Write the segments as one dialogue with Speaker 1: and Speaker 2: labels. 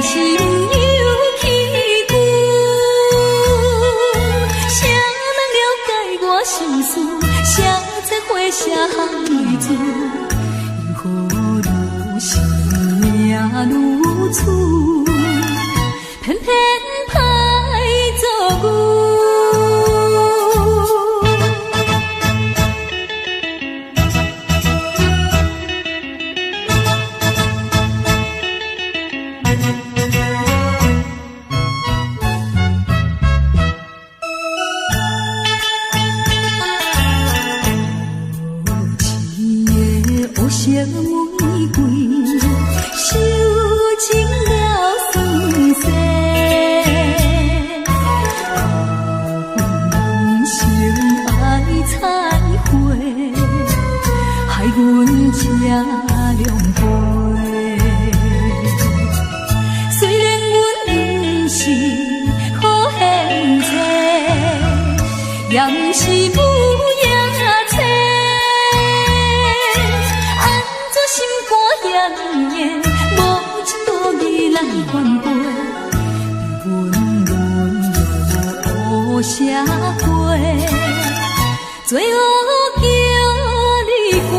Speaker 1: 是有气骨，谁人了解我心事？谁在花下含泪珠？因何愈是命愈苦，偏偏歹做牛。色玫瑰，收尽了酸涩，人生爱彩花，害阮吃凉杯。虽然阮不是好现世，也不是母爷妻。无一道义人反背，阮沦落乌社会，最后叫你过。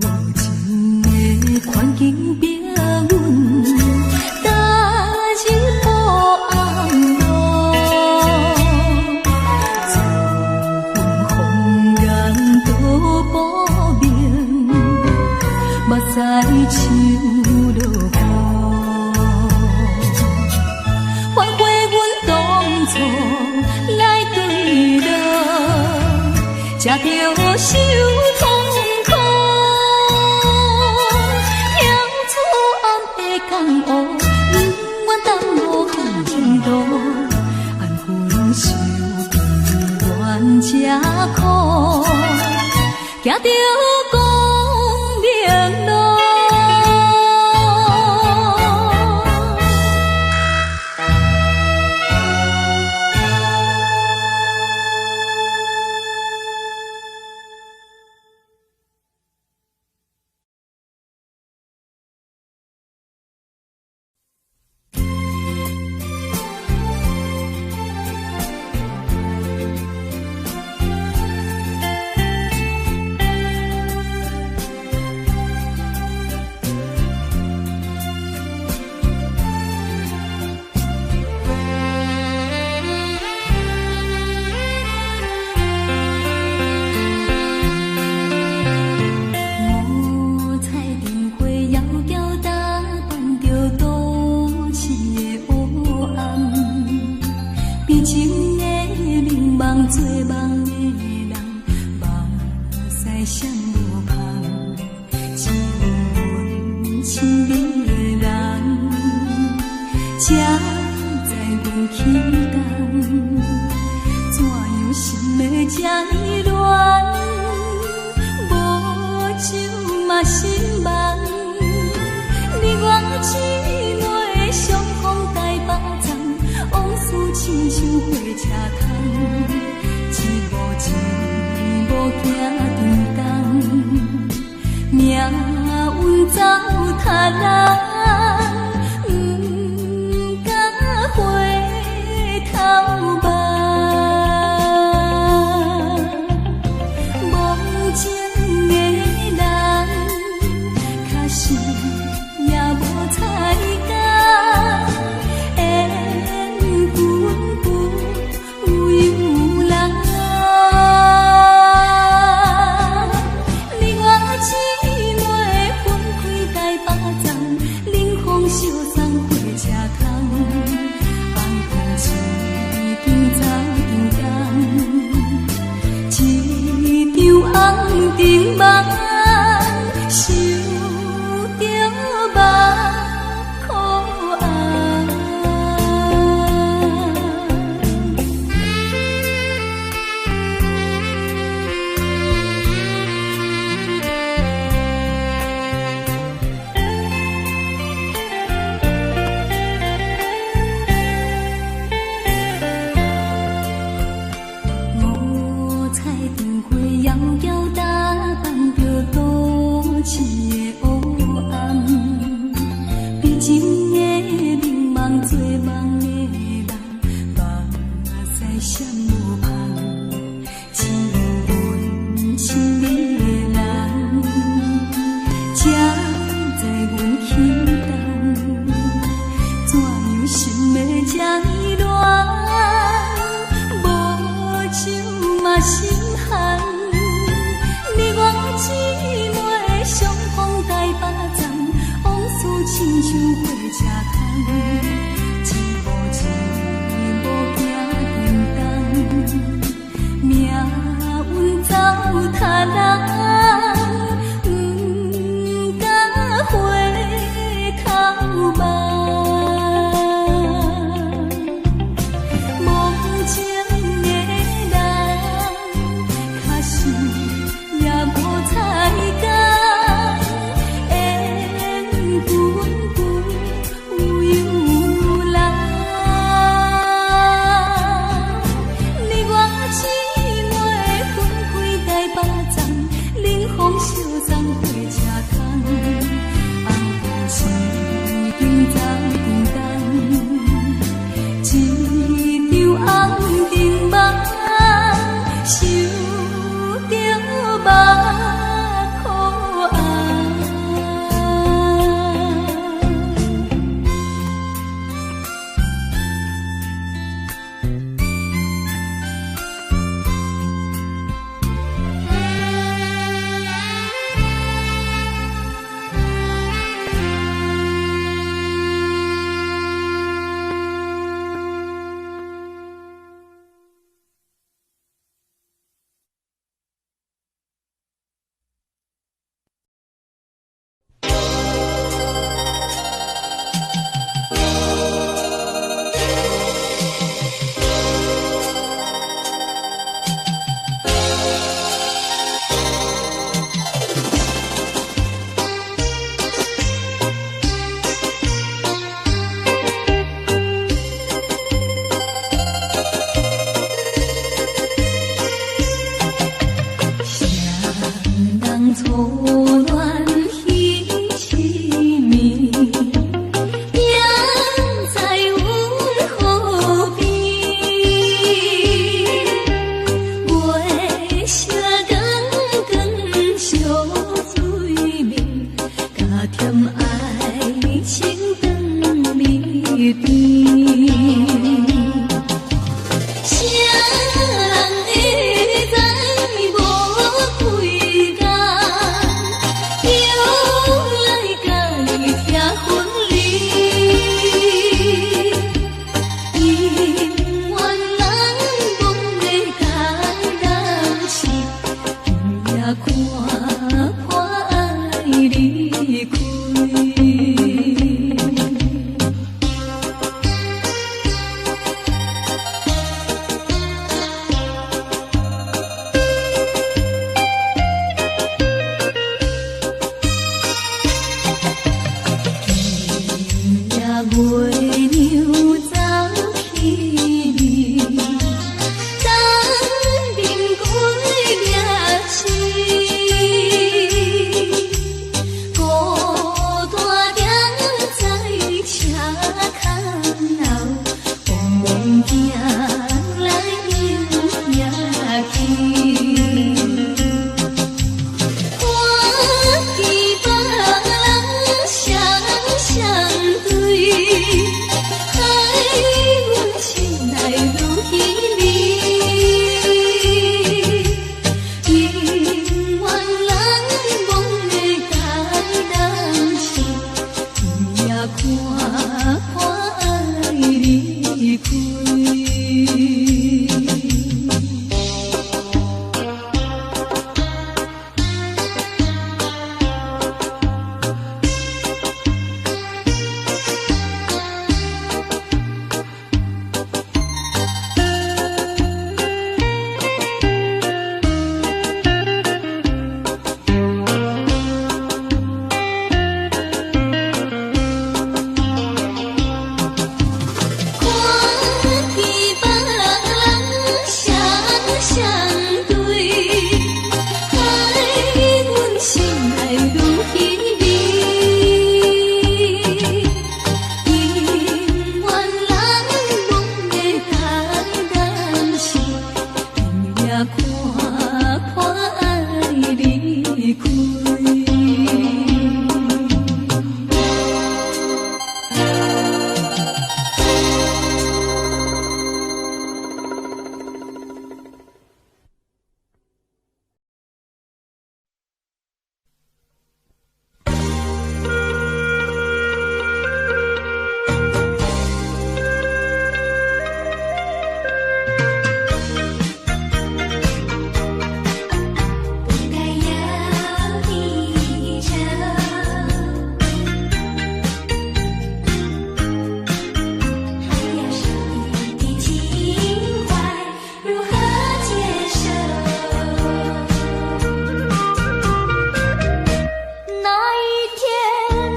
Speaker 1: 无情的环境变。在树落雨，反悔阮当初来对落，才着受痛苦。跳出暗的江湖，不愿耽误行前路，安分守己愿吃苦，行着光明路。做梦的人，目屎闪无香，只有阮亲密的人，才知阮起动，怎样心的这呢乱，无酒嘛心梦，你我姊妹相逢台北站，往事亲像火车头。无行长东，命运走塔人，不敢回头望。无情的人，可是也无彩工，缘分不有人。姊妹分开台北站，冷雨像火车窗，一步一步行叮当，命运走塔人，不敢回头望。无情的人，假使也无彩工，缘分不由人。你我姊妹分开台北站，冷风相送火车窗，红布时阵走叮当。一场红尘梦，受着目苦红。错乱彼痴迷，赢在阮河边。月色光光烧水面，加添爱情长谜边。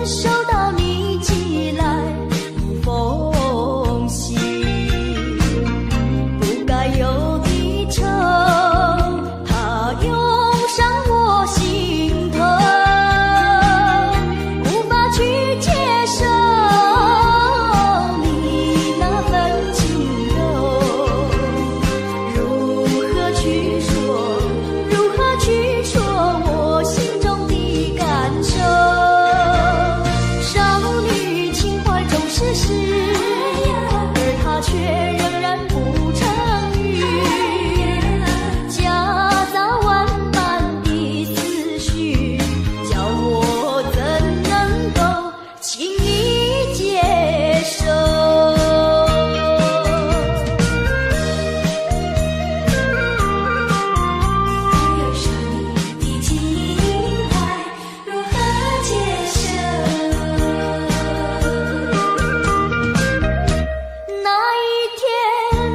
Speaker 1: 收到你寄来风信，不该有的愁，它涌上我心头，无法去接受你那份轻柔，如何去说，如何去说我心中的感受。少女情怀总是诗，而她却仍然不成语，夹杂万般的思绪，叫我怎能够轻易接受。有少女的情怀如何接受？那一天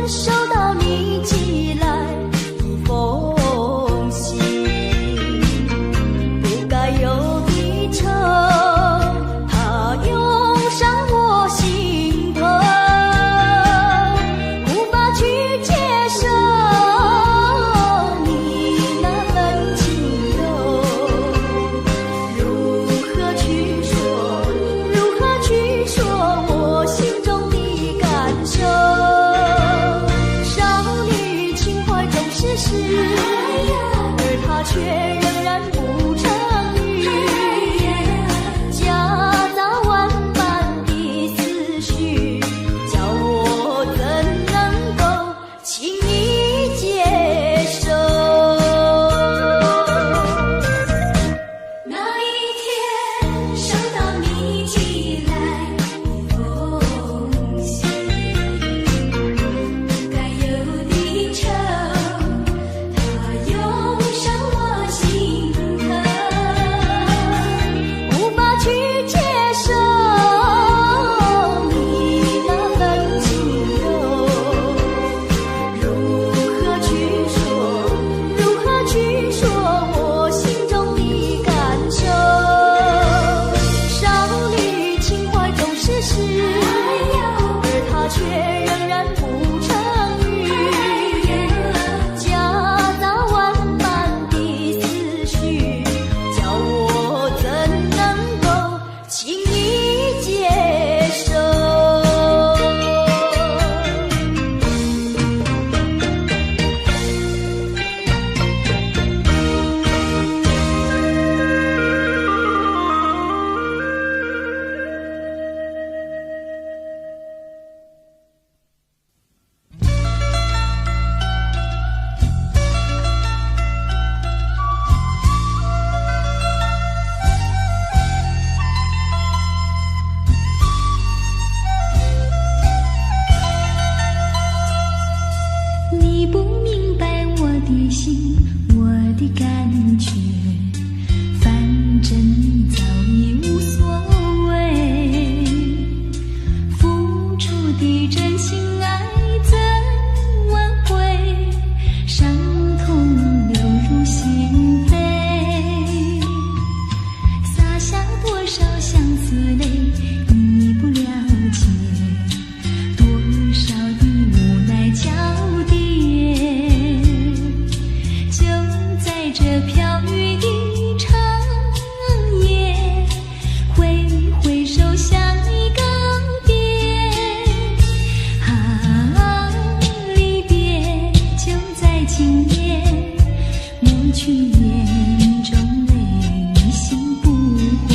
Speaker 1: 收到你寄来风信，不该有的愁，它涌上我心头，无法去接受你那份轻柔，如何去说，如何去说我心中的感受。少女情怀总是诗，而她却仍然不成语，夹杂万般的思绪，叫我怎能够轻易接受。那一天收到你寄来风信，不该有的愁，它涌上我心头，无法去接受你那份轻柔，如何去说，如何去说我心中的感受。少女情怀总是诗，而她却仍然不成语，夹杂万般的思绪，叫我怎能够轻易接受。你不明白我的心，我的感觉，反正你早已无所谓。付出的真心爱怎挽回？伤痛流入心扉，洒下多少相思泪，你不了解，多少的无奈交叠。就在这飘雨的长夜，挥挥手向你告别。啊，离别就在今夜，抹去眼中泪，心不悔，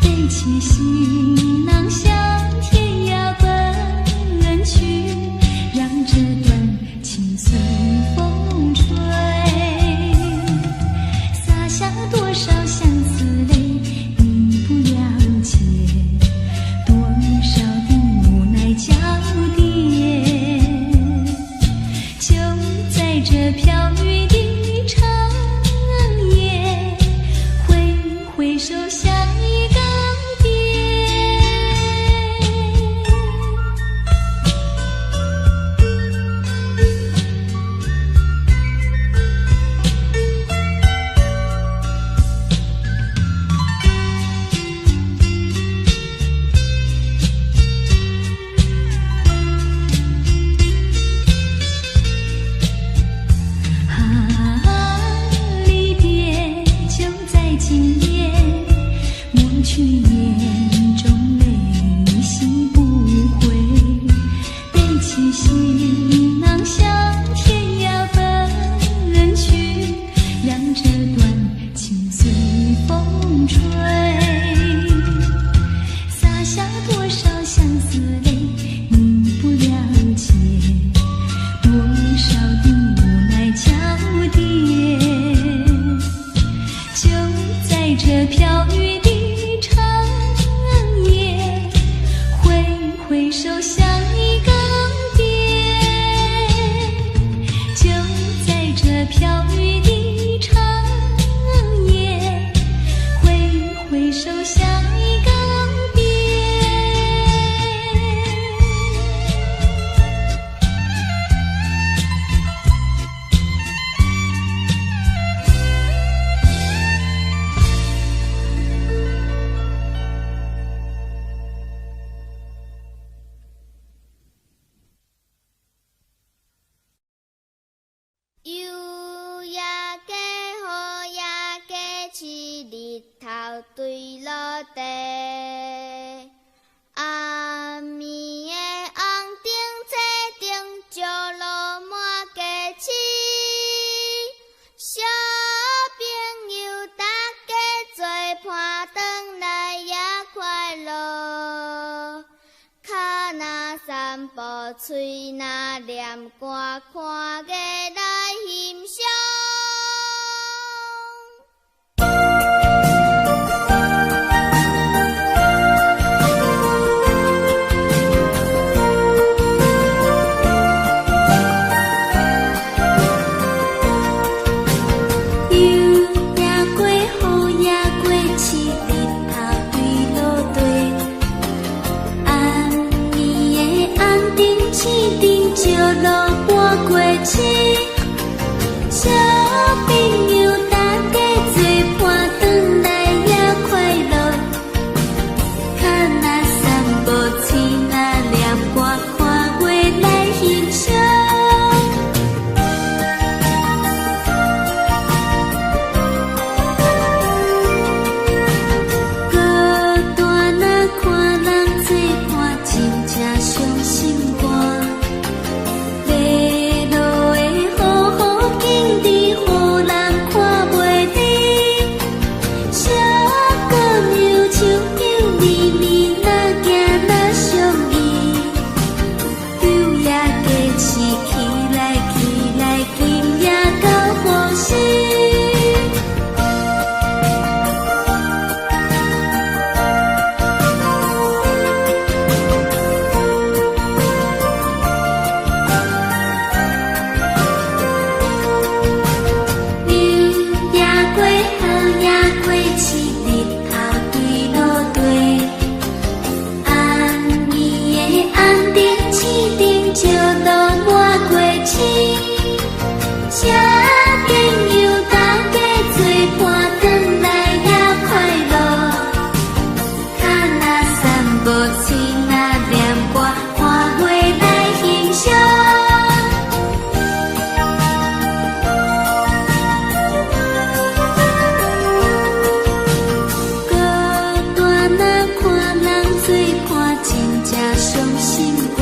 Speaker 1: 背起行囊向天涯奔去，让这段情随风吹，洒下多少相思泪，你不了解，多少的无奈交叠。就在这飘雨的长夜，挥挥手向你告别。去眼中泪洗不回，背起行囊向天涯奔去，两折断情随风吹，洒下多少相思泪，你不了解，多少的无奈交叠，就在这飘雨的长夜，挥挥手向你告别，就在这飘雨的长夜，挥挥手向你告别。
Speaker 2: 夕阳加雨也加起，日头对落地。暗暝的红灯车顶，石路满街市。小朋友大家做伴，转来也快乐。脚若散步，嘴若念歌，看月来欣赏。石路半过市，小朋友大家做伴，转来也快乐。脚若散步，嘴若念歌，看月来欣赏。孤单若看人做伴，真正伤心肝。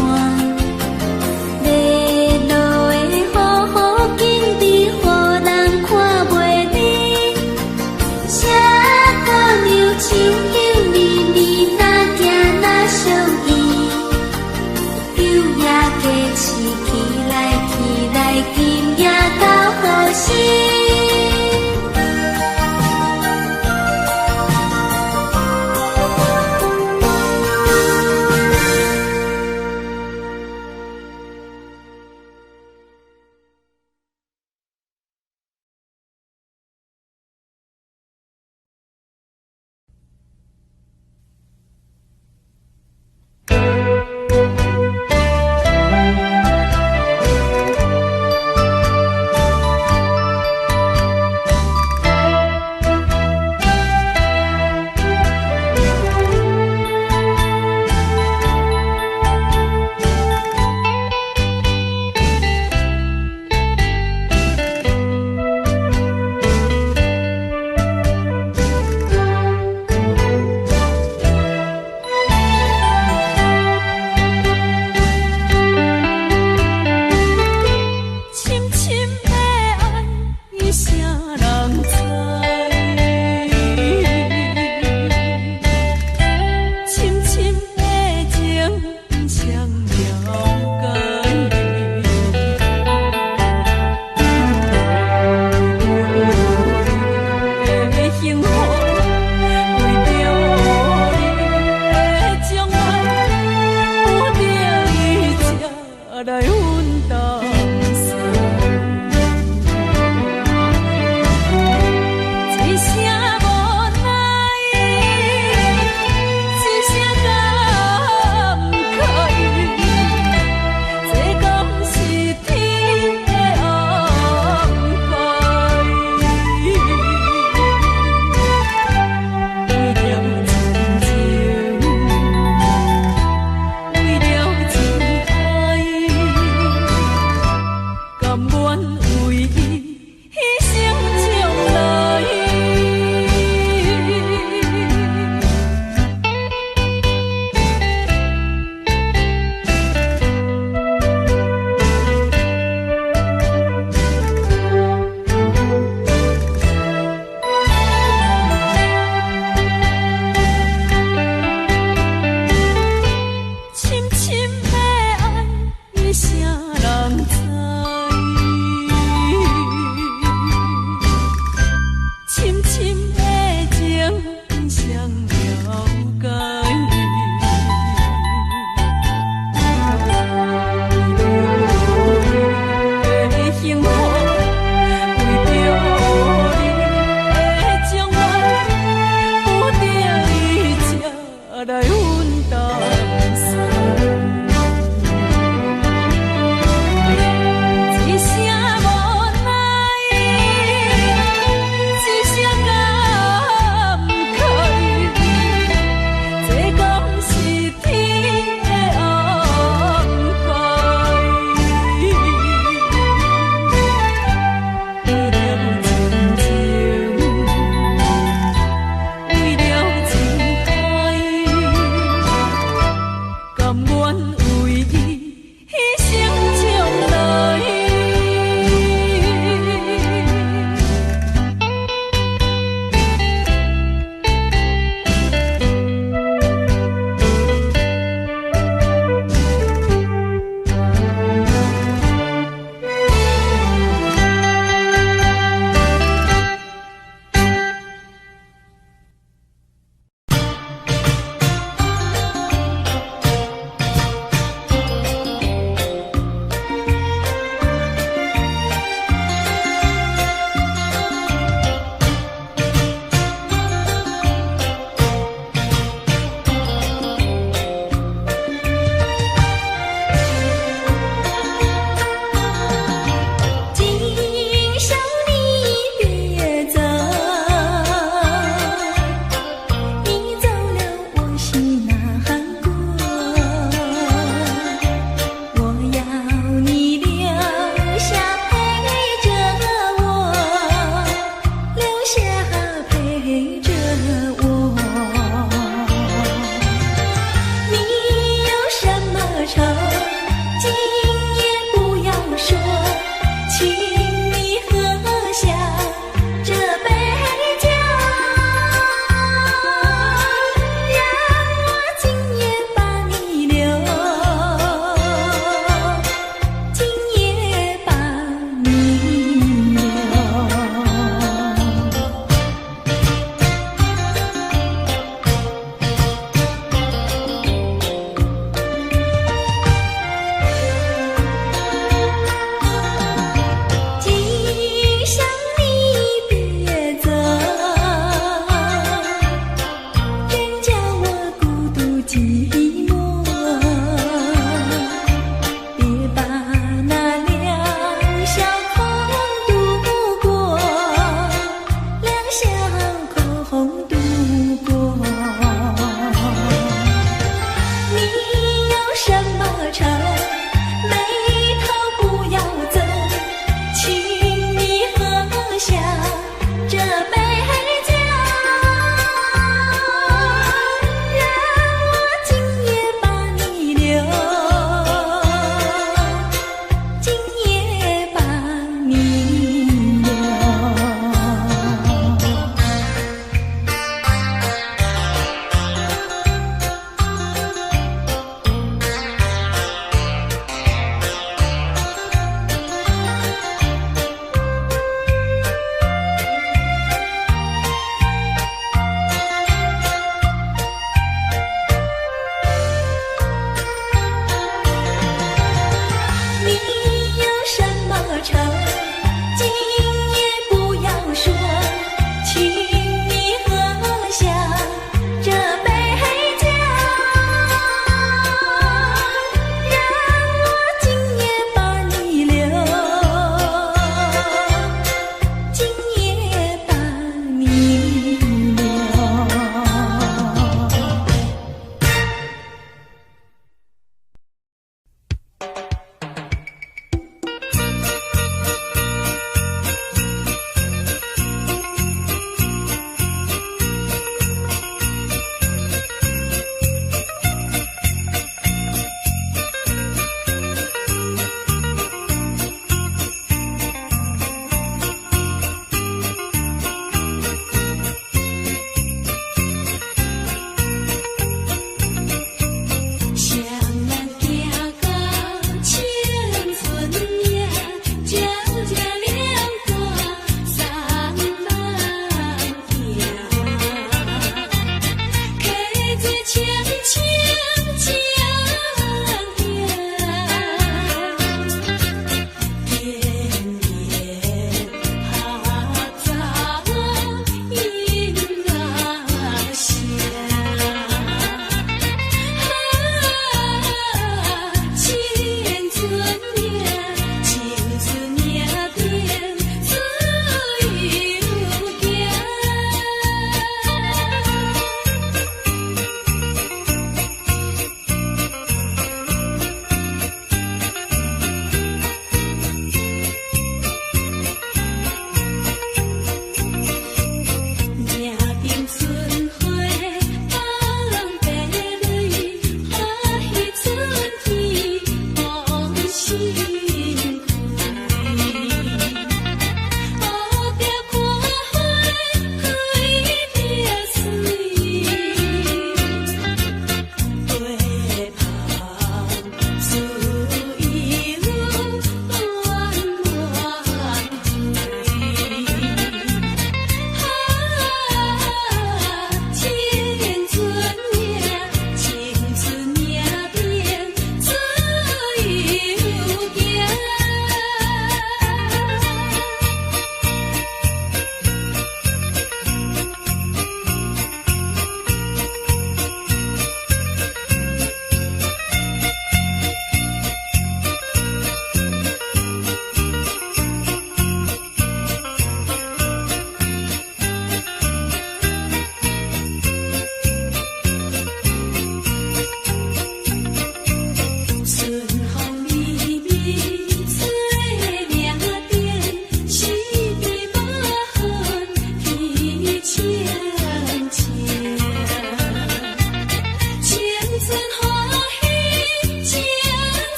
Speaker 1: 来阮同心。一声无奈，一声感慨，这敢是天的安排？为了亲情，为了情怀，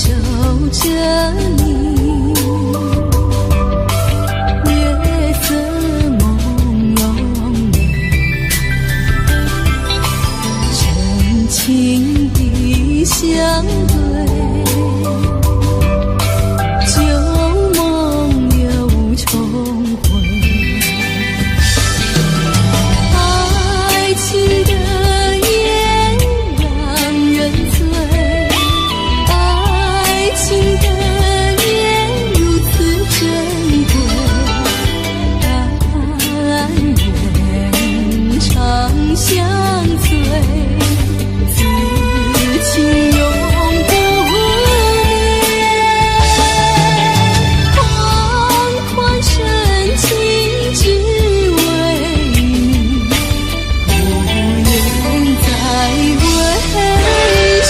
Speaker 1: 守着你，月色朦胧美，深情的相对，旧梦又重回，爱情的烟让人醉，爱情的烟如此珍贵，但愿长相随，此情永不灭。款款深情只为你，不愿再为谁。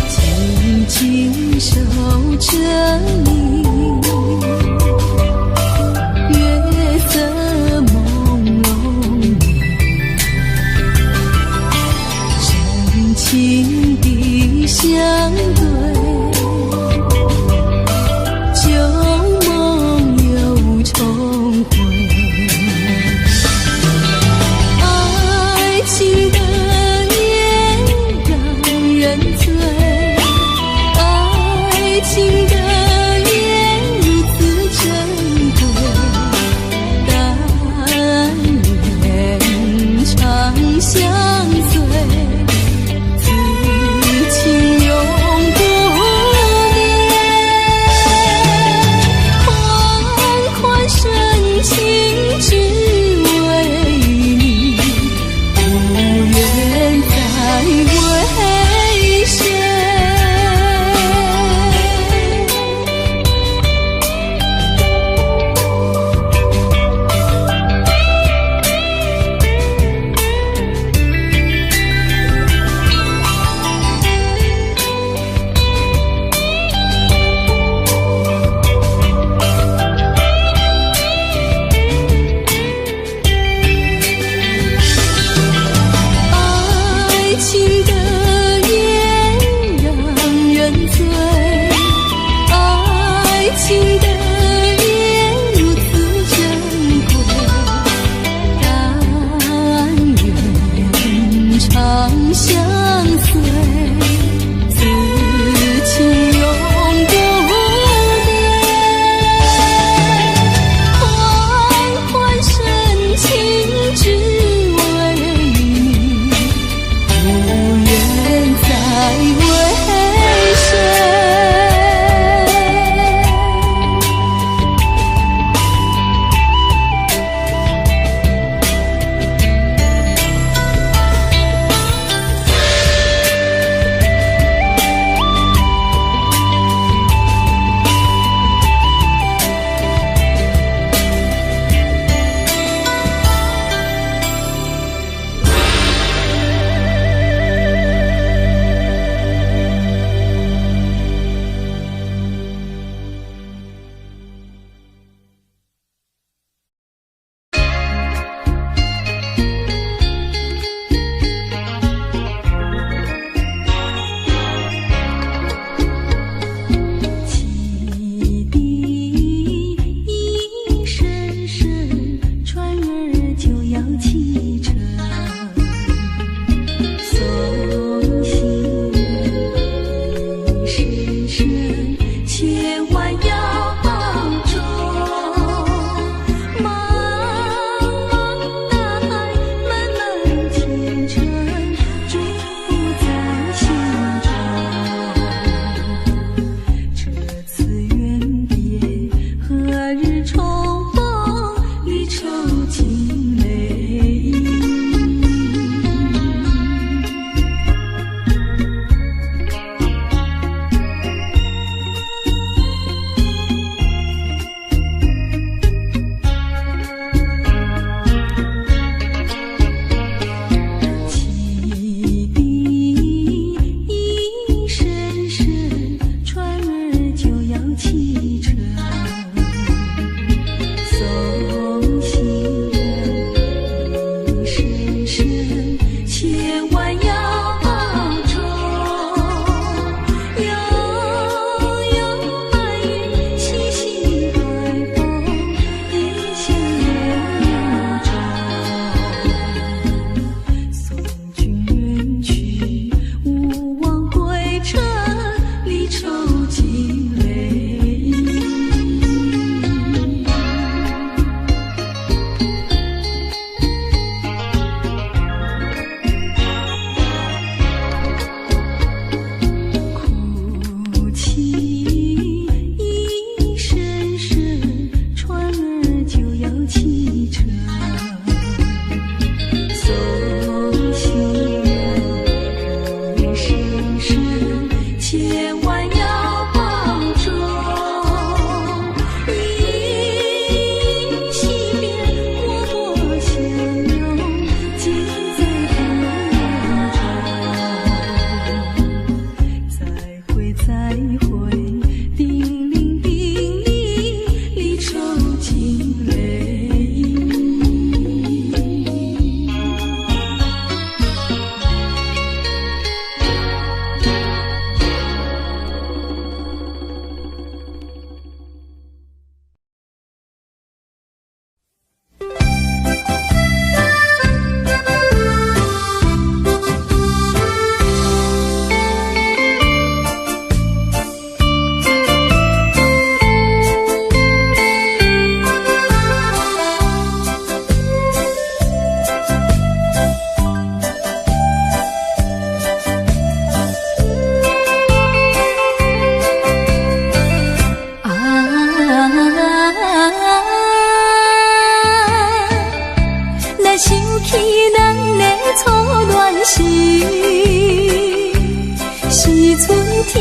Speaker 1: 静静守着你，月色朦胧美，深情的相对，旧梦又重回，爱情的烟让人醉，爱情的烟如此珍贵，但愿长相随，此情永不灭。款款深情只为你，不愿再为谁。爱情的烟让人醉，爱情的烟如此珍贵，但愿长相随，此情永不灭。款款深情只为你，不愿再为谁。汽笛一声声，船儿就要启程，送行人一声声，千万要保重。茫茫大海，漫漫前程，祝福在心中。这次远别，何日重逢？离愁尽泪
Speaker 2: 想起咱的初恋时，时阵天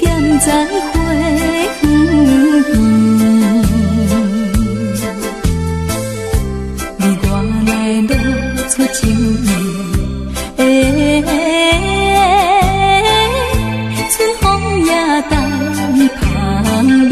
Speaker 2: 点在花园边，你我来露出情意，春风也带芳味。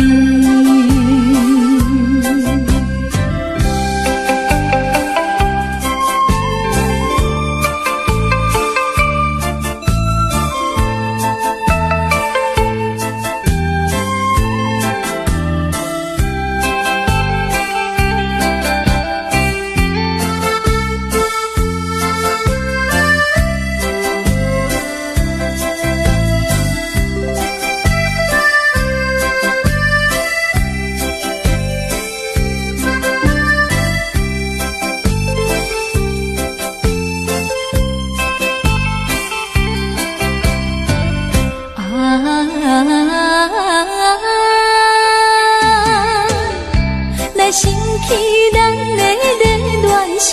Speaker 2: 来想起咱的热恋时，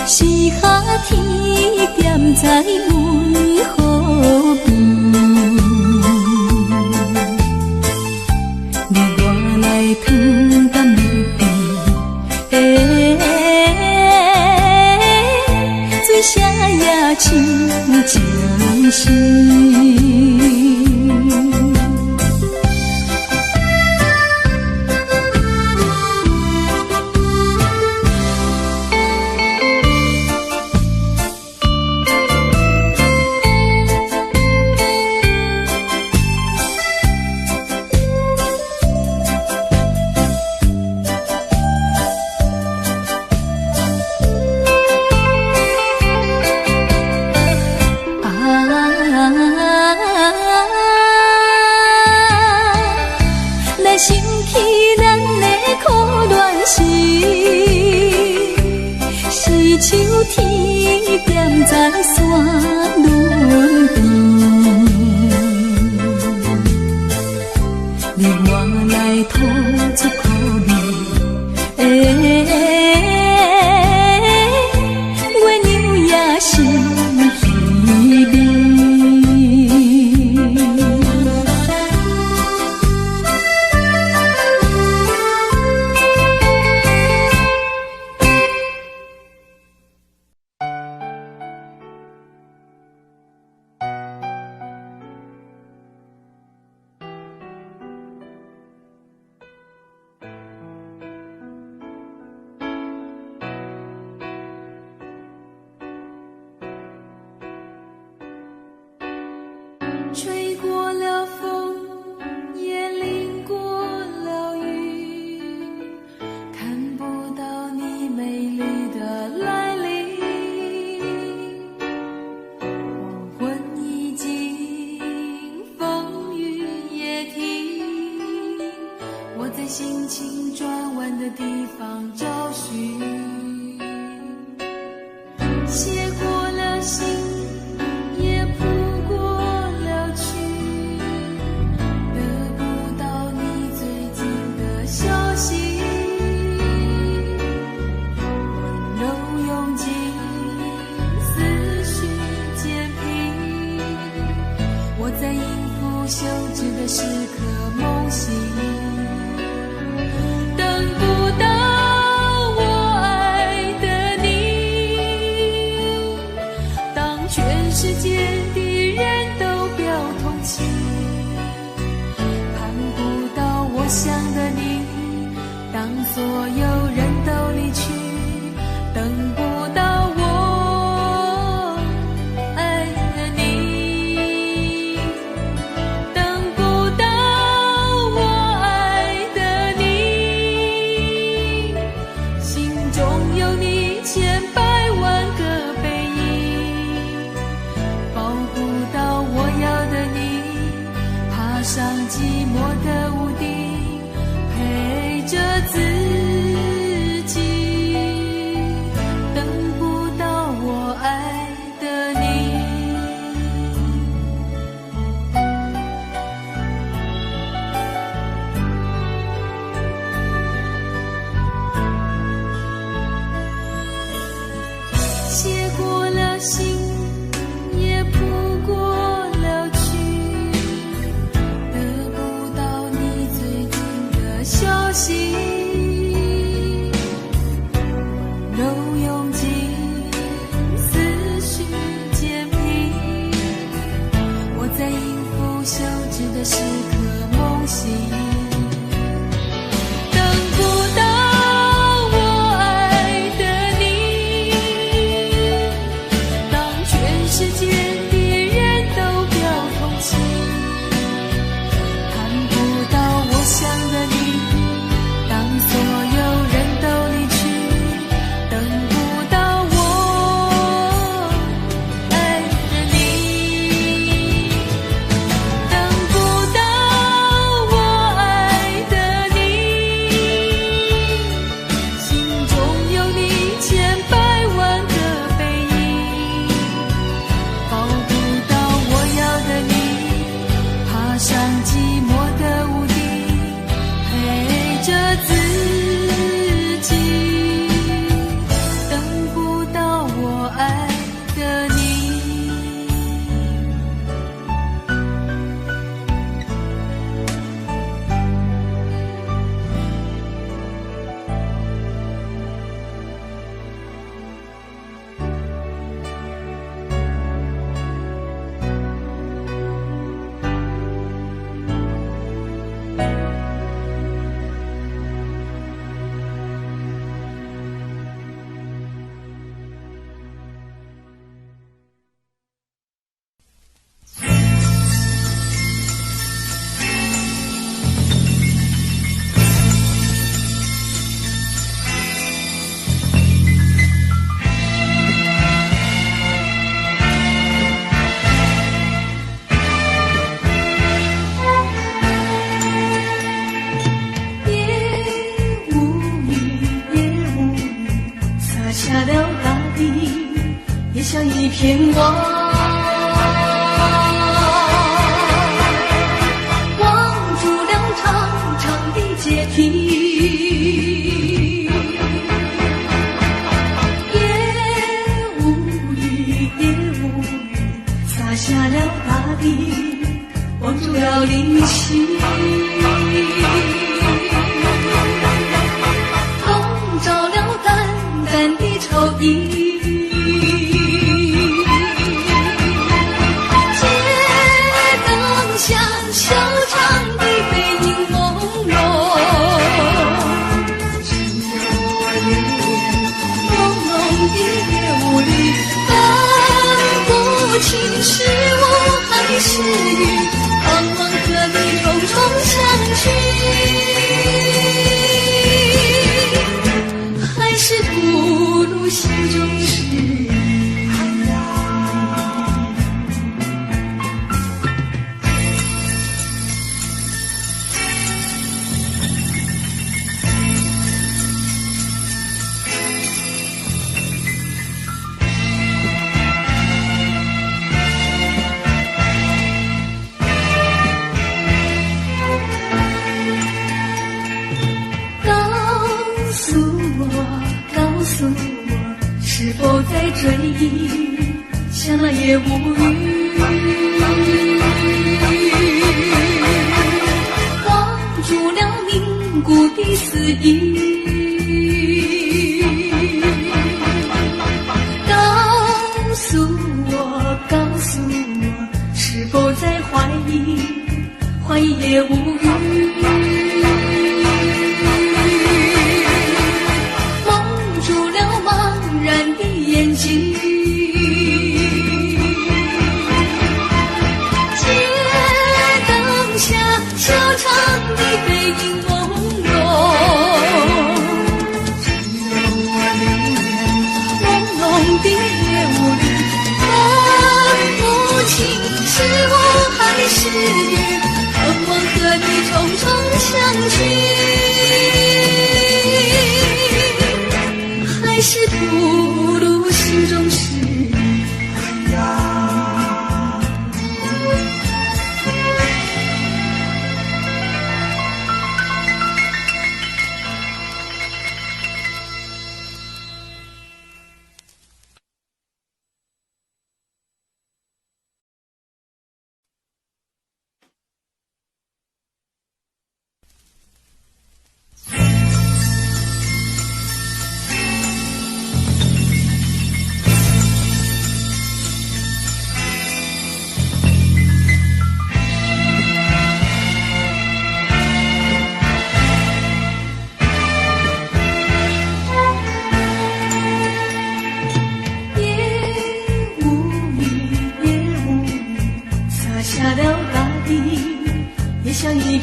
Speaker 2: 是夏天点在阮河边，你我来传甘蜜甜，水声也像情诗。
Speaker 1: 心也扑过了去，得不到你最近的消息，都用尽思绪洁癖，我在应付休止的时刻梦醒，等不到我爱的你，当全世界的人都表同情，看不到我想的你，当所有人都离去，等不到我爱的你，等不到我爱的你，心中有你千百万个背影，抱不到我要的你，爬上寂寞的屋顶，陪着自己，等不到我爱的你。
Speaker 2: 像一片光，望住了长长的阶梯，也无语，洒下了大地，望住了离奇，笼罩了淡淡的愁意。是雨，盼望和你重重相聚，还是不如心中事。是否在追忆，想了也无语，望住了凝固的思忆，告诉我，是否在怀疑，怀疑也无语。眼睛，街灯下修长的背影朦胧，只有我流连朦胧的夜雾里，分不清是我还是雨，盼望和你重重相聚，还是不如心中事。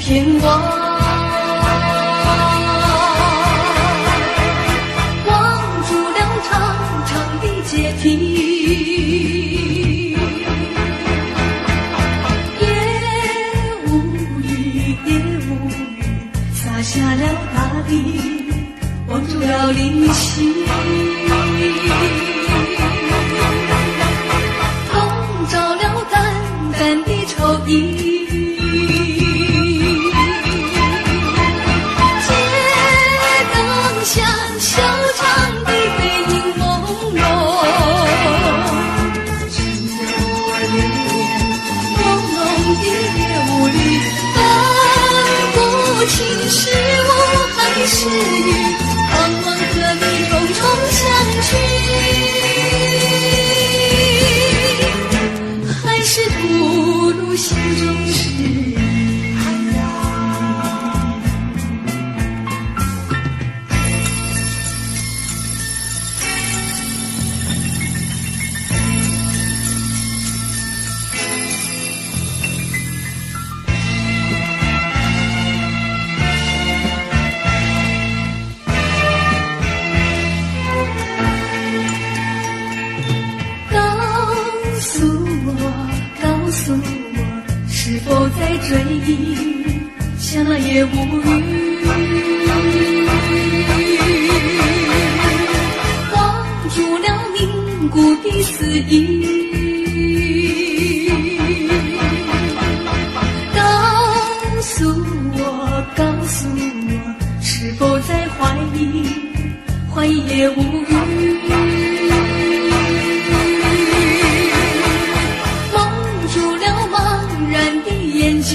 Speaker 1: 片瓦，望住了长长的阶梯，也无语，也无语，洒下了大地，望住了离席，笼罩了淡淡的愁意。是雨，盼望和你重重相聚，还是吐露心中事。是否在追忆，想了也无语，望住了凝固的思忆，告诉我，是否在怀疑，怀疑也无语。眼睛，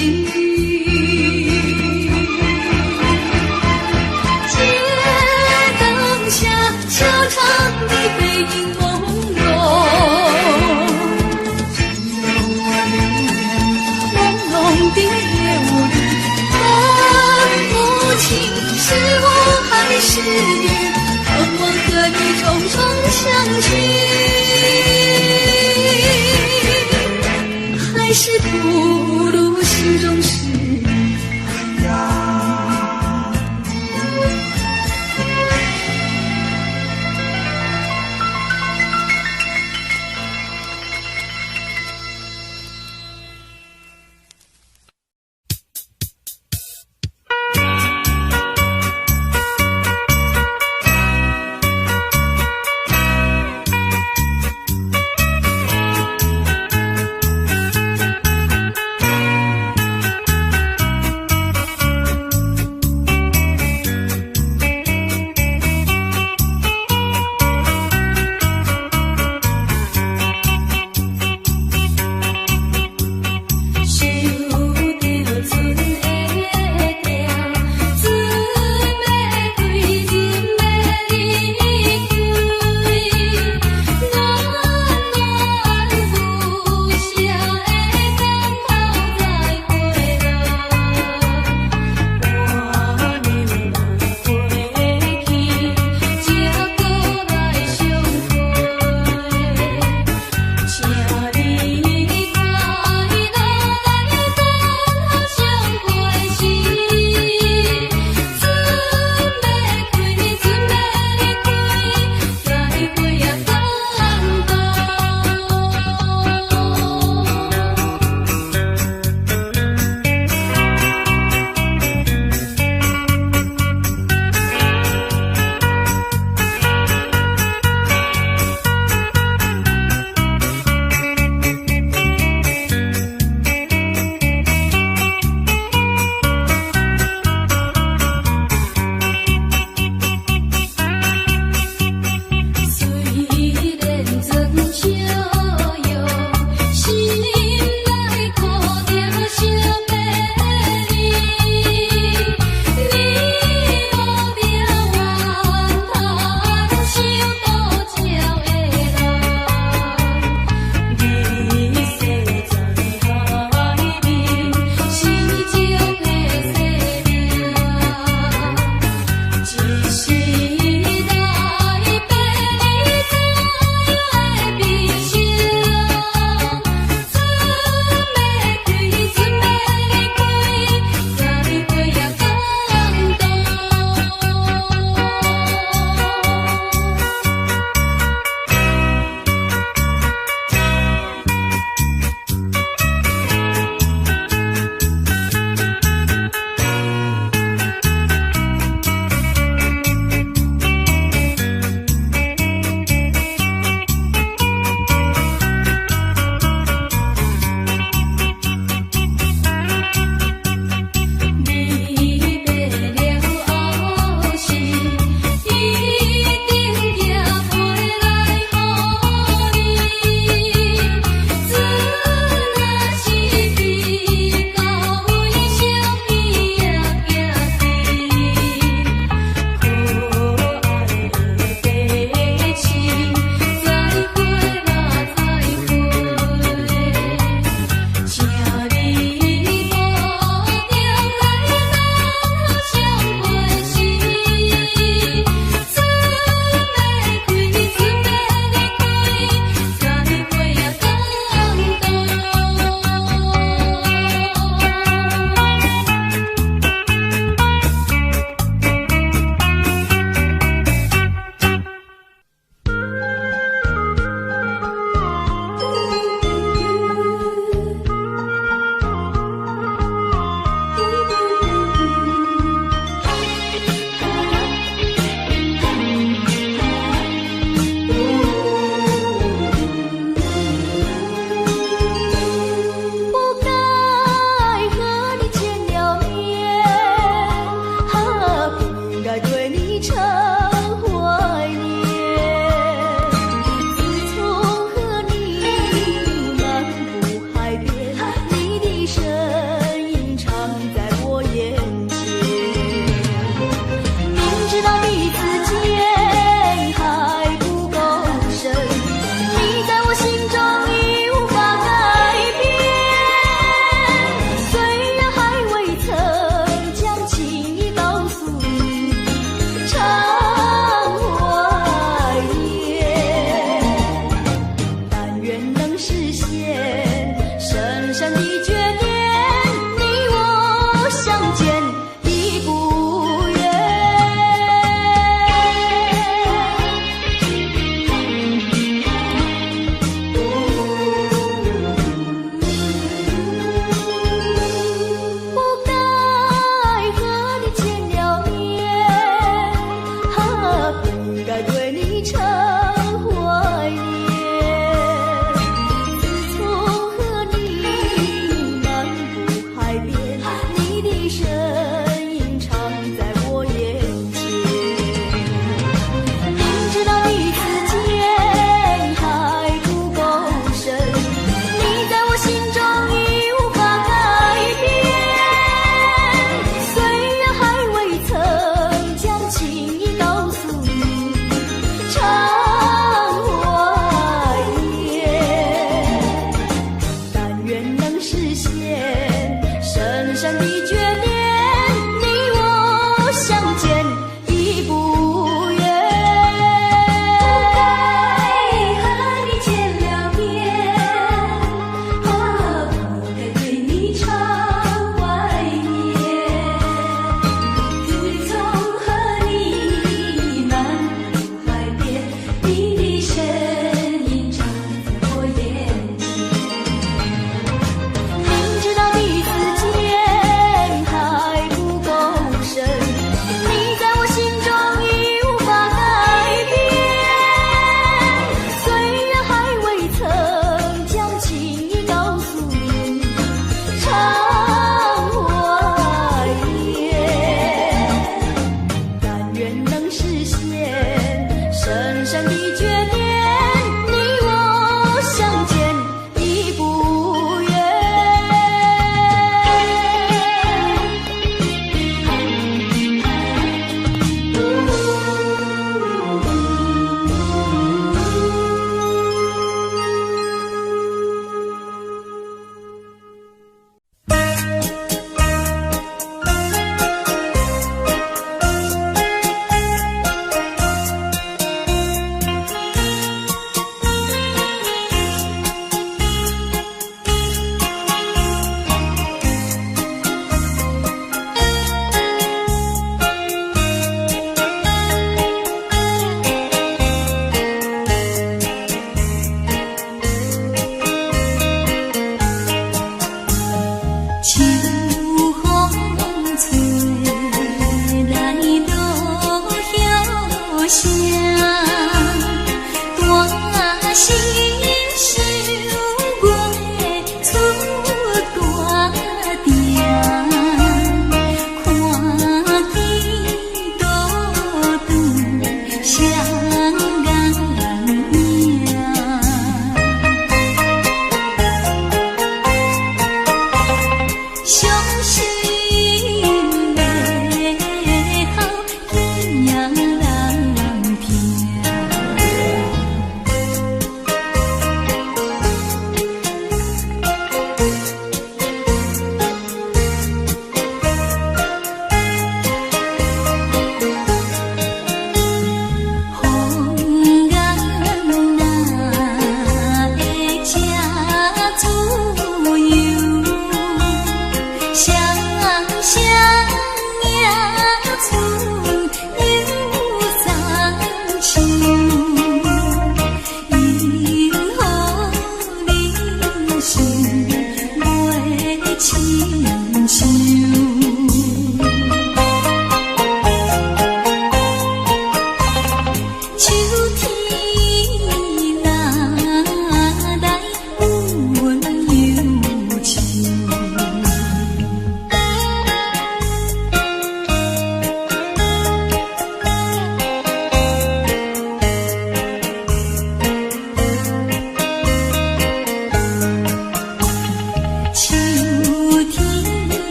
Speaker 1: 街灯下悄长的背影朦胧，只有我流连朦胧的夜雾里，分不清是我还是雨，盼望和你重重相聚，还是吐露心中事。
Speaker 2: 山的眷恋，你我相见已不远。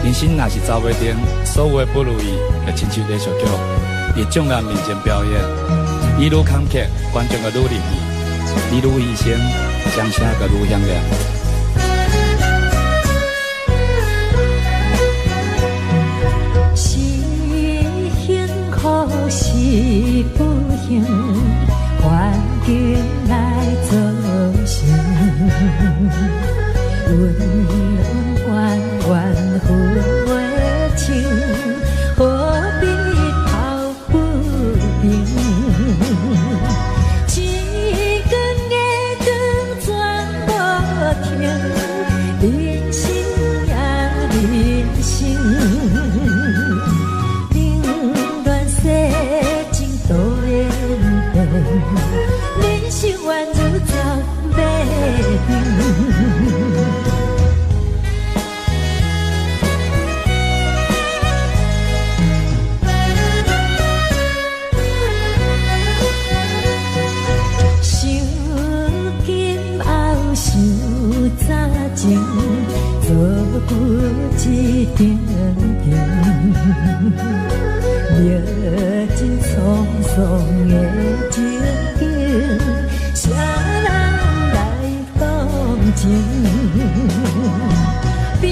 Speaker 3: 人生若是走袂定，所有的不如意，就亲像艺术剧，伫众人面前表演。你愈坎坷，观众就愈入戏；你愈牺牲，掌声就愈响亮。
Speaker 2: 是幸福是不幸，环境来造成。恩恩怨怨分袂清，何必头不平？一根月光转无停，人生呀人生，冷暖世情多变变，人生缘如走马灯。早前做过一点点，历尽沧桑的情景，谁人悲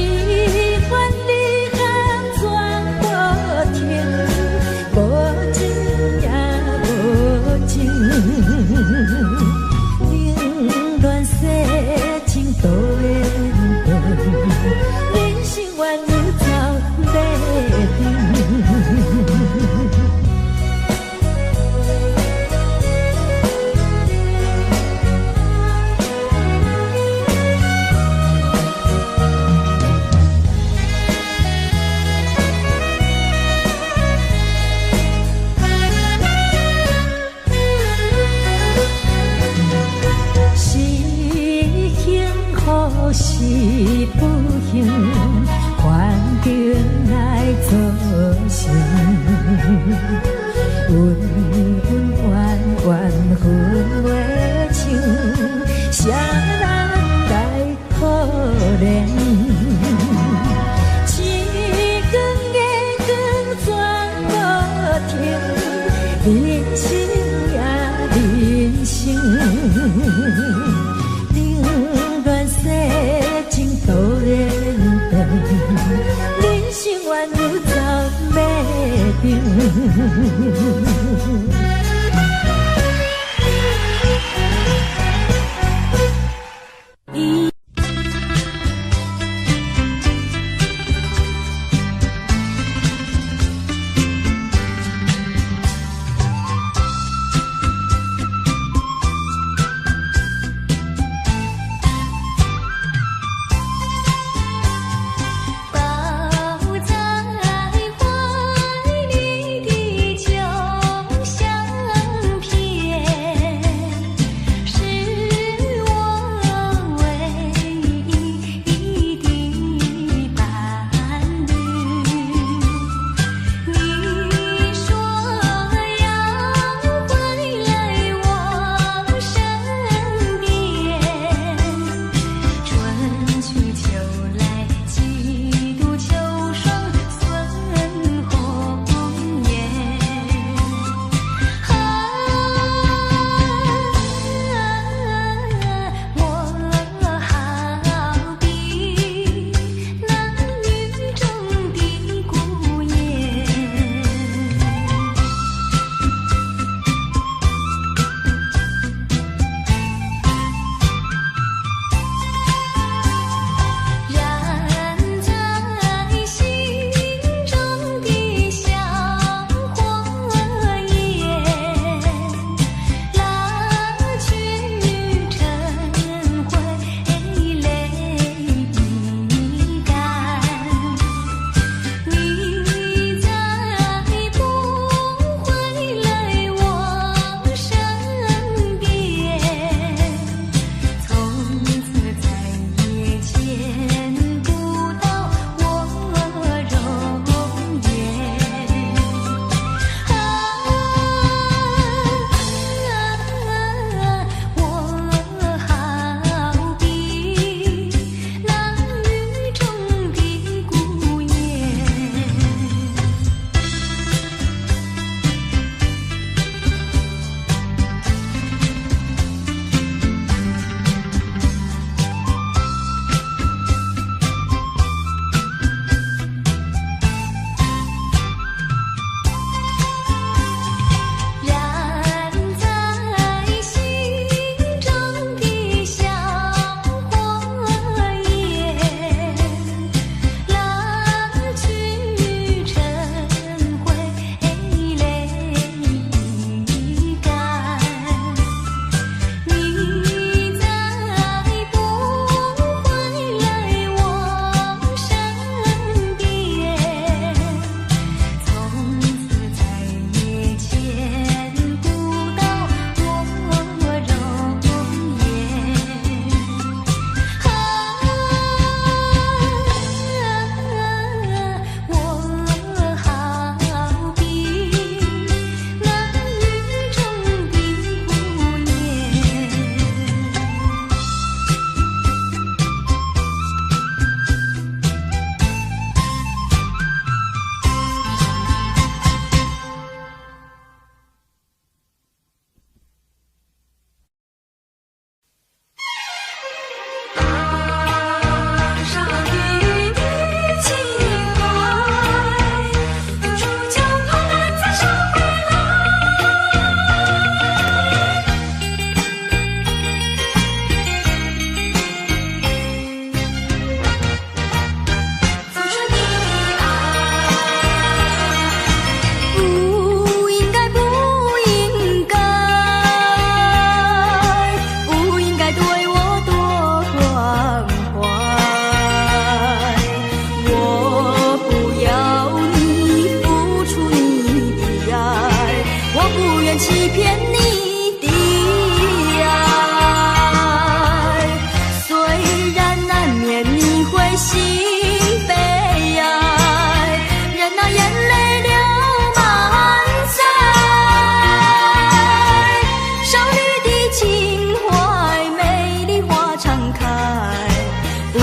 Speaker 2: 欢离合全无停，无情也无情，冷暖世情都会变，人生原路走马灯。是不幸，环境来造成，恩恩怨怨分袂清，谁人来可怜？一光月光全无停，人生也人生。都连灯，人生原路走马灯。抱在怀里的秋。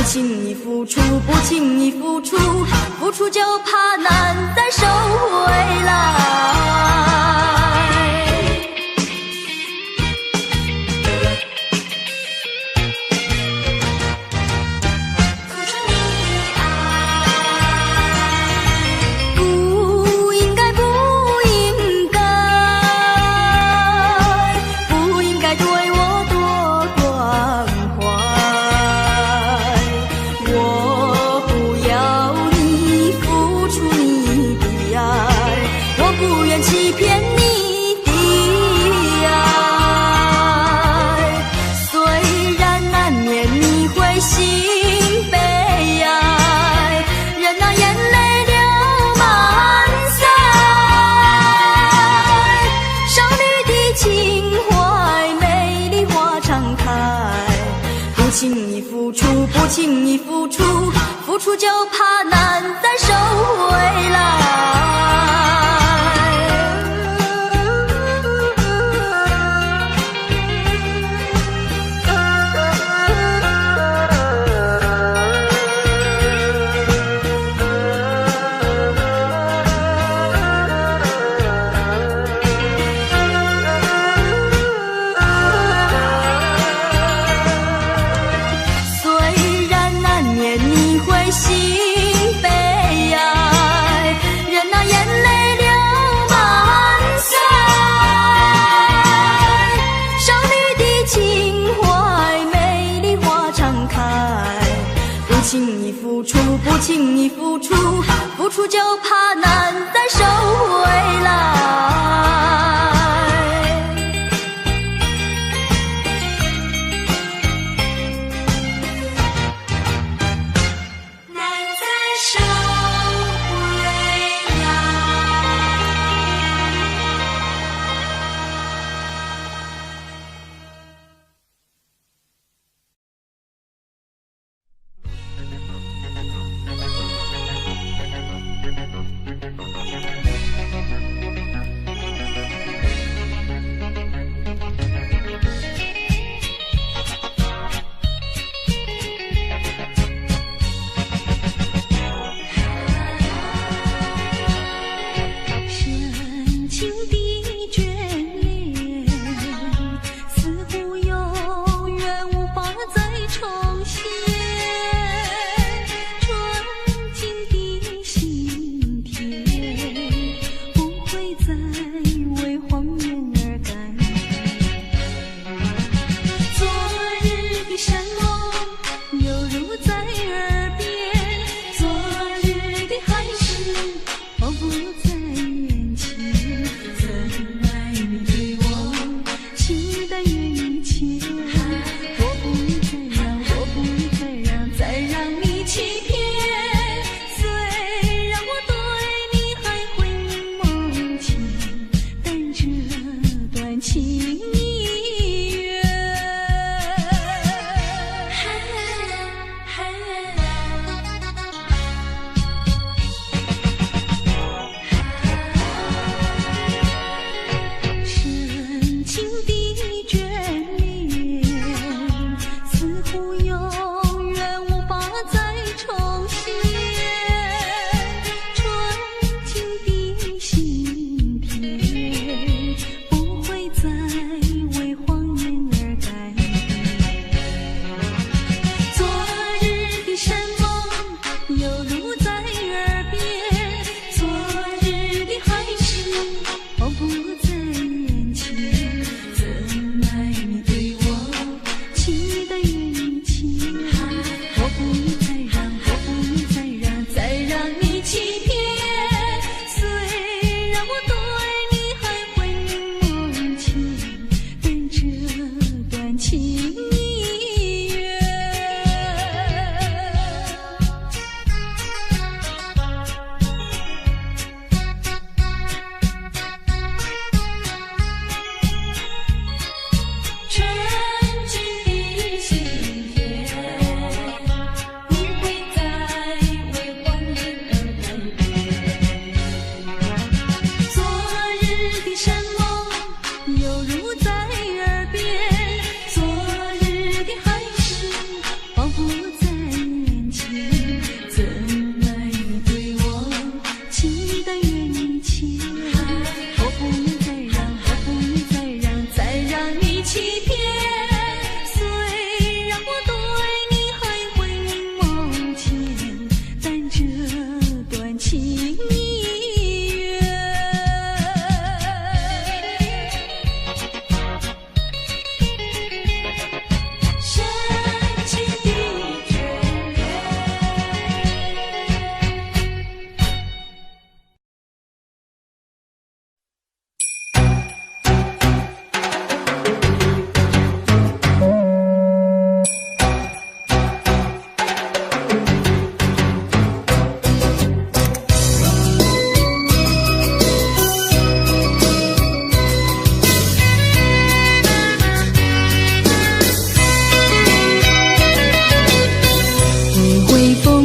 Speaker 2: 不轻易付出，不轻易付出，付出就怕难再收回来。不轻易付出，付出就怕难再收回来。不轻易付出，付出就怕难再收回来。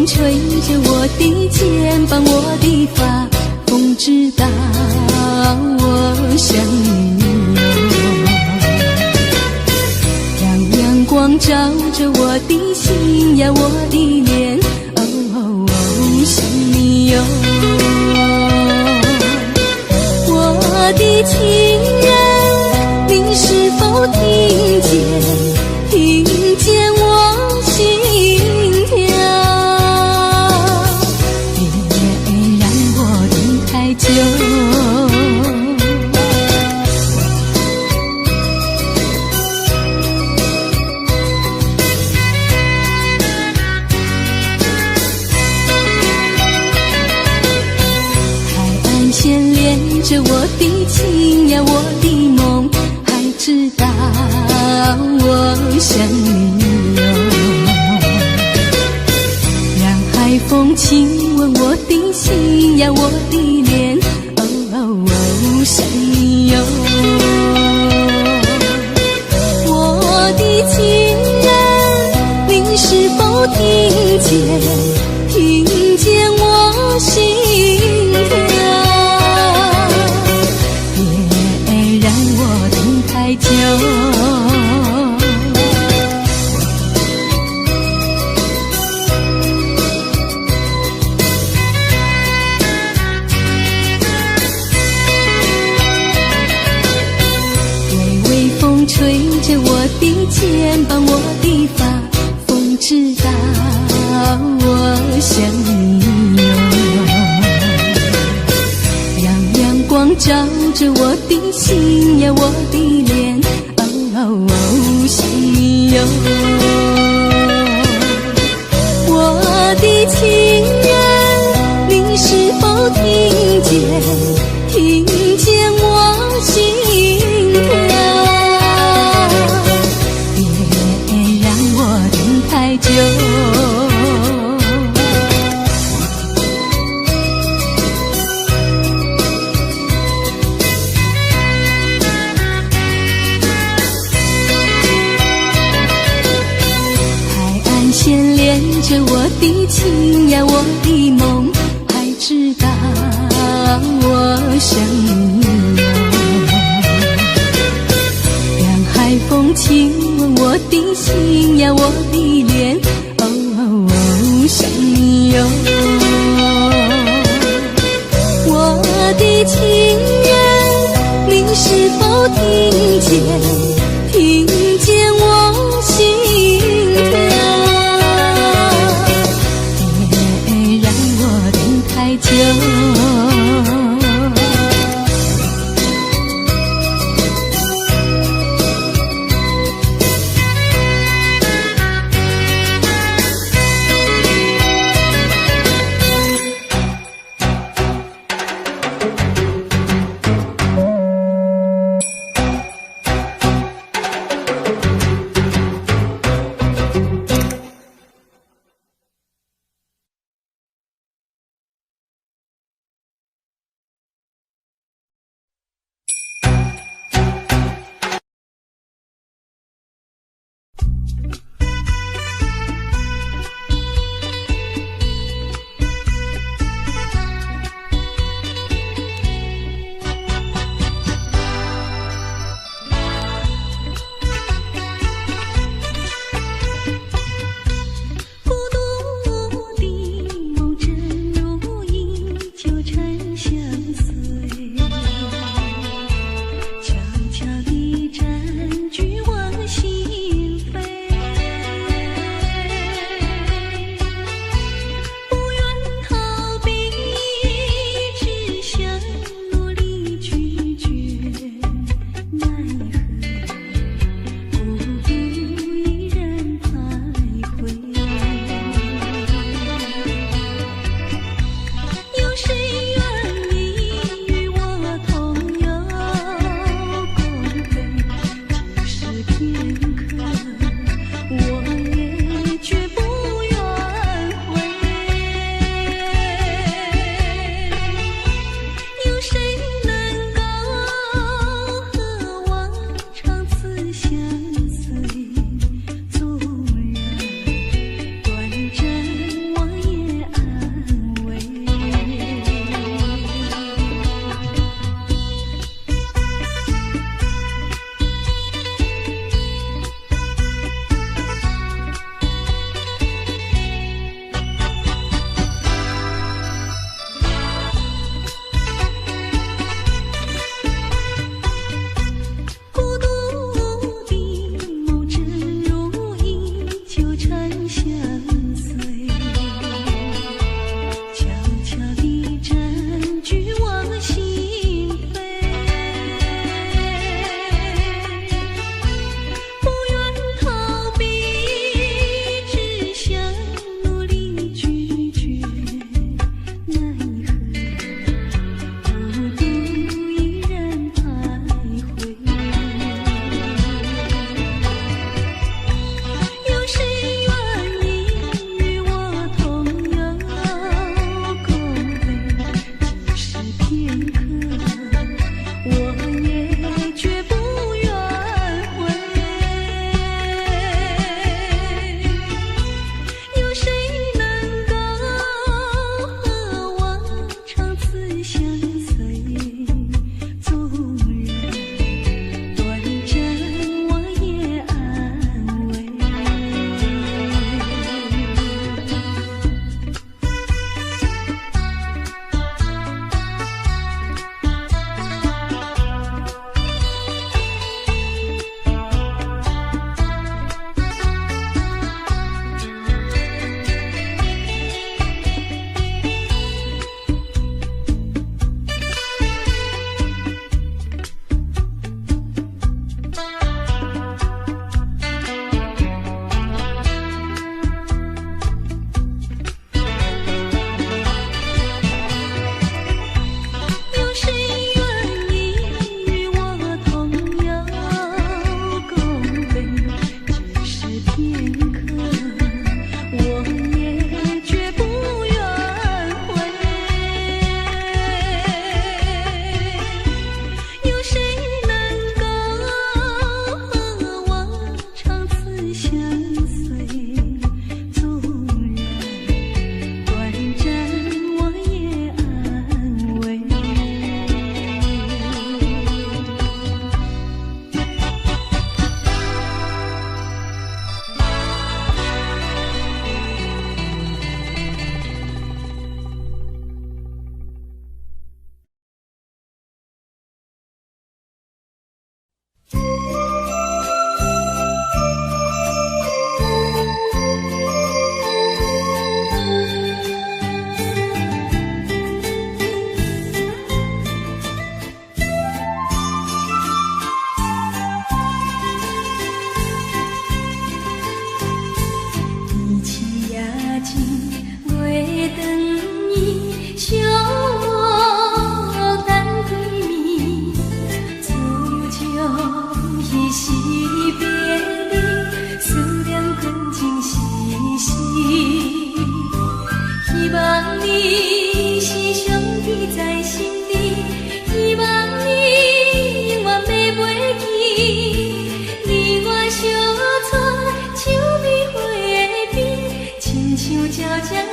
Speaker 1: 吹着我的肩膀，我的发，风知道我想你哟。让阳光照着我的心呀，我的脸，想你哟。我的情人，你是否听见我心跳？别让我等太久。海岸线连着我的情呀，我的梦，还知道我想你哟。让海风亲吻我的心呀，我的脸，想你哟。我的情人，你是否听见我心跳？别让我等太久。微风吹着我的肩膀，我的发，风知道我想你哟。让阳光照着我的心呀，我的脸，想你哟。我的情人，你是否听见我心跳？别让我等太久。海岸线连着我的情呀，我的梦，还知道我想你哟。让海风亲吻我的心呀，我的脸，想你哟。我的情人，你是否听见我心跳？别让我等太久。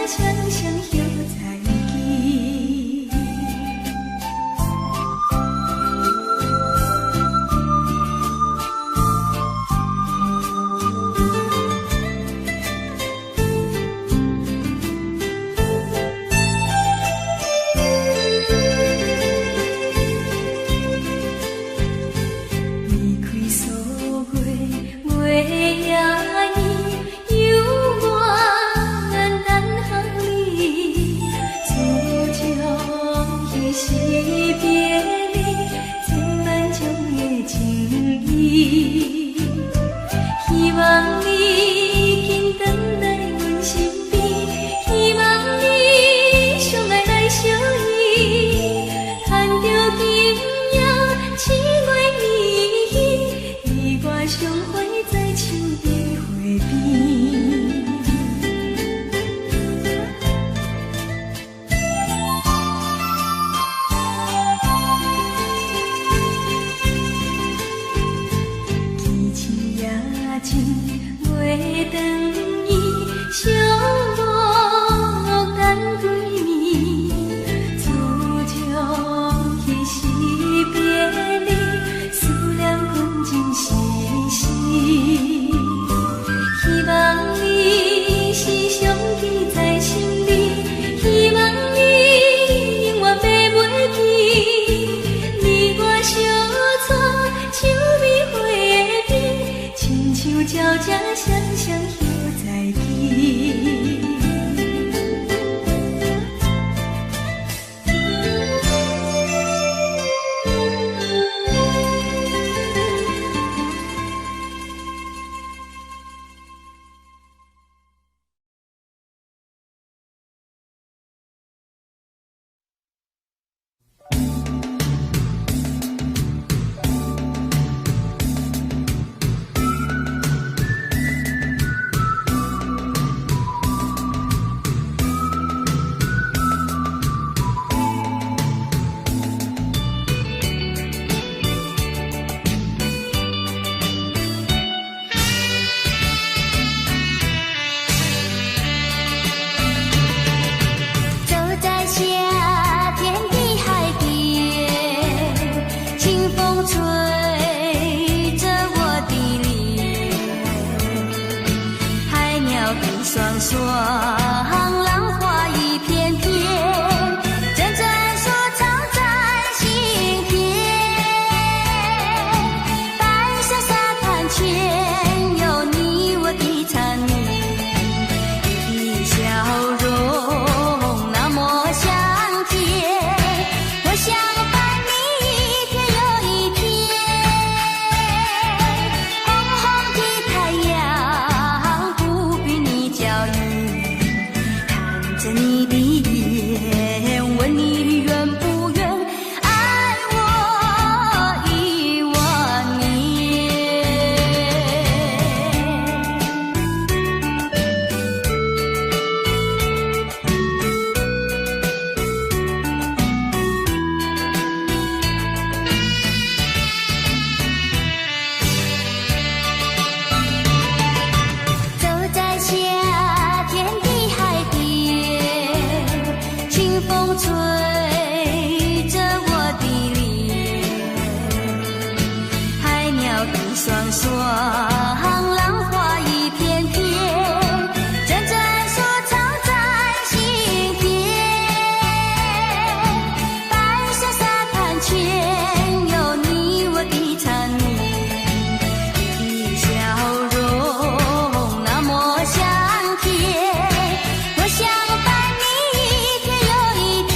Speaker 1: 双双摇在一起。离开锁月，月夜伊有我难等行李，自从彼时别离，千万种的情意，希望你紧回来阮身边，希望你相爱来相依，牵着今夜七月依稀，你我相会在树的花边。天星也真袂长伊，相无等几暝，自从彼时别离，思念困真时时。希望你时常记在心里，希望你永远袂袂记，你我相带秋美花边，亲像鸟只双双摇在天。
Speaker 2: 走在夏天的海边，清风吹着我的脸，海鸟的双双，浪花一片片，阵阵说唱在心田。白色沙滩前有你我的缠绵，你的笑容那么香甜，我想伴你一天又一天。红红的太阳不比你娇艳，看着你的眼，问你愿不愿爱我10000年。走在夏天的海边，清风吹着我的脸，海鸟的双双，浪花一片片，阵阵说唱在心田。白色沙滩前有你我的缠绵，你的笑容那么香甜，我想伴你一天又一天。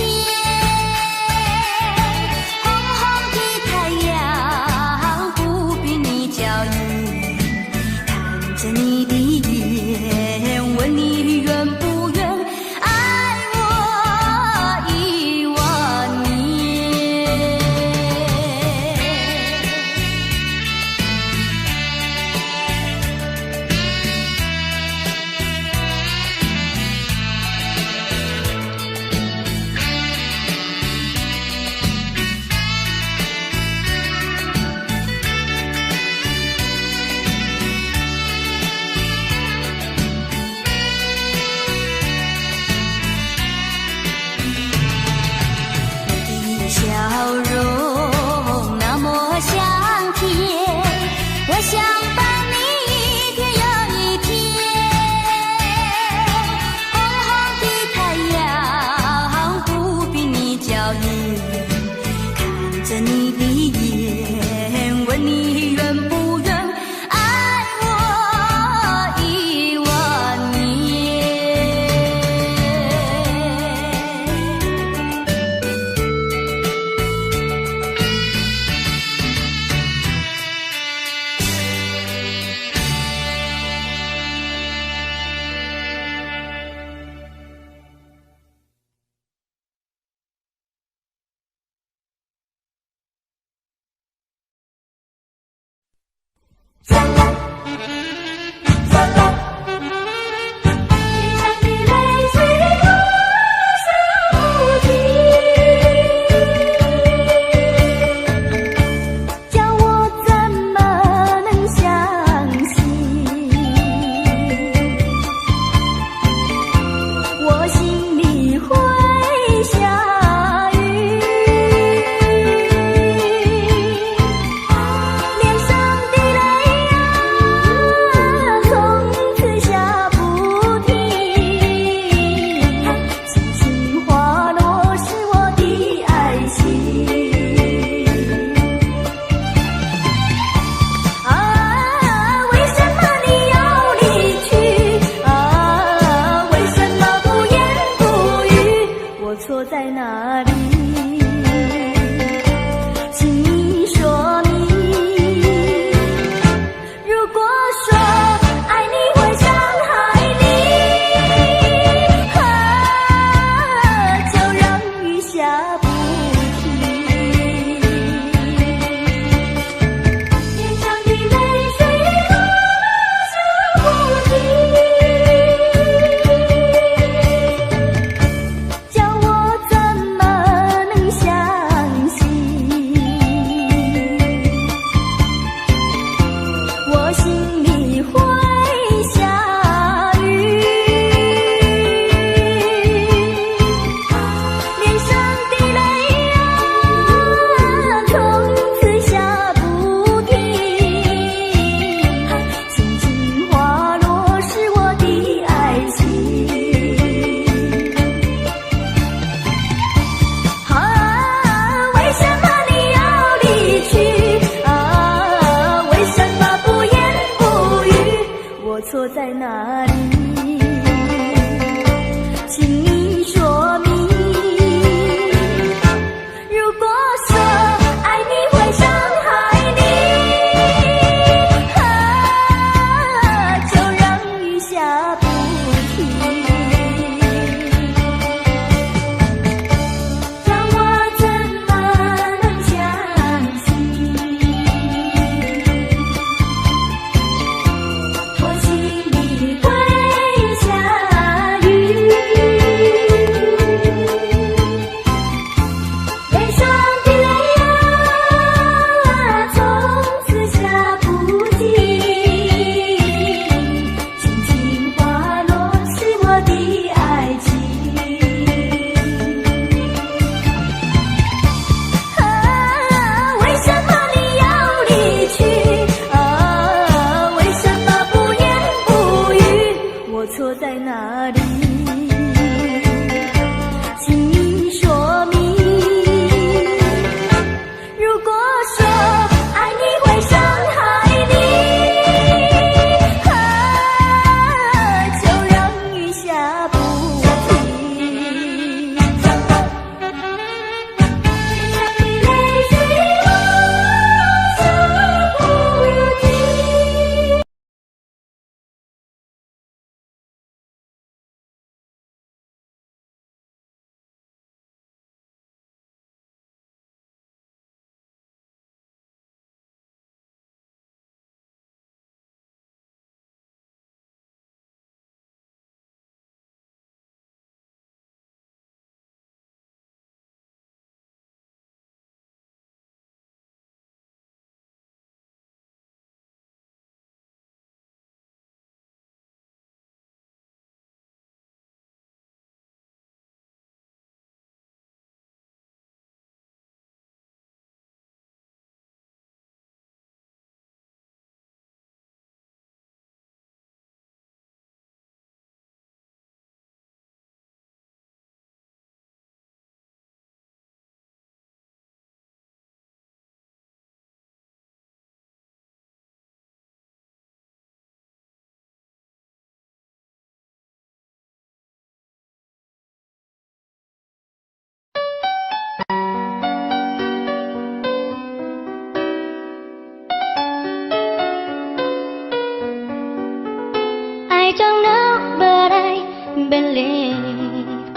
Speaker 2: believe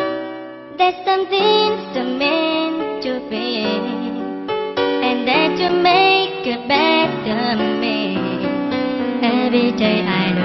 Speaker 2: that something's meant to be, and that you make a better me. 要在爱落